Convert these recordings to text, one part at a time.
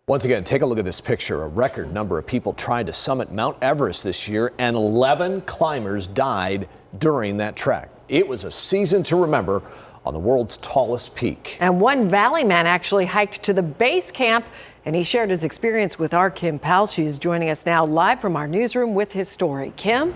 Once again, take a look at this picture. A record number of people tried to summit Mount Everest this year, and 11 climbers died during that trek. It was a season to remember on the world's tallest peak. And one Valley man actually hiked to the base camp, and he shared his experience with our Kim Powell. She's joining us now live from our newsroom with his story. Kim?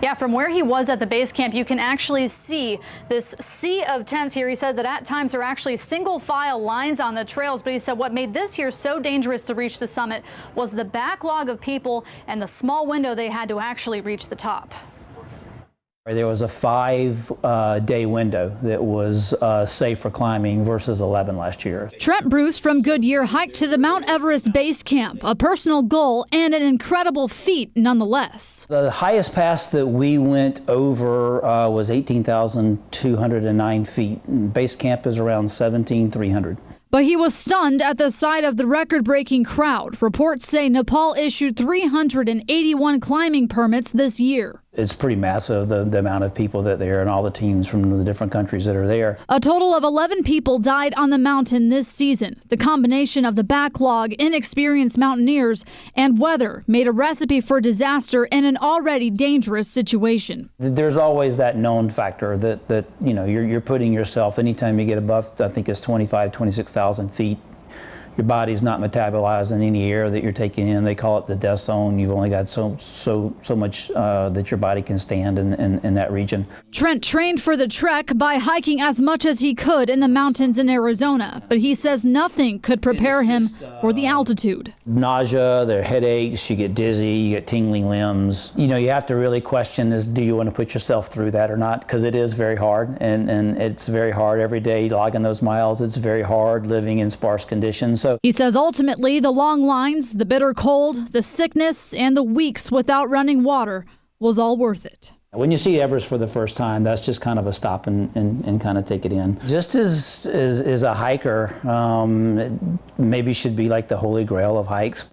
Yeah, from where he was at the base camp, you can actually see this sea of tents here. He said that at times there are actually single file lines on the trails, but he said what made this year so dangerous to reach the summit was the backlog of people and the small window they had to actually reach the top. There was a 5-day window that was safe for climbing versus 11 last year. Trent Bruce from Goodyear hiked to the Mount Everest base camp, a personal goal and an incredible feat nonetheless. The highest pass that we went over was 18,209 feet. Base camp is around 17,300. But he was stunned at the sight of the record-breaking crowd. Reports say Nepal issued 381 climbing permits this year. It's pretty massive, the amount of people that are there and all the teams from the different countries that are there. A total of 11 people died on the mountain this season. The combination of the backlog, inexperienced mountaineers, and weather made a recipe for disaster in an already dangerous situation. There's always that known factor that you know, you're putting yourself, anytime you get above, I think it's 26,000 feet, your body's not metabolizing any air that you're taking in. They call it the death zone. You've only got so much that your body can stand in that region. Trent trained for the trek by hiking as much as he could in the mountains in Arizona, but he says nothing could prepare him for the altitude. Nausea, there are headaches, you get dizzy, you get tingling limbs. You know, you have to really question is, do you want to put yourself through that or not? Because it is very hard, and it's very hard every day logging those miles. It's very hard living in sparse conditions. So he says ultimately the long lines, the bitter cold, the sickness, and the weeks without running water was all worth it. When you see Everest for the first time, that's just kind of a stop and kind of take it in. Just as a hiker, it maybe should be like the holy grail of hikes.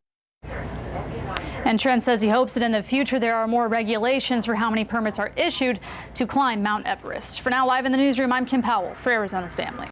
And Trent says he hopes that in the future there are more regulations for how many permits are issued to climb Mount Everest. For now, live in the newsroom, I'm Kim Powell for Arizona's Family.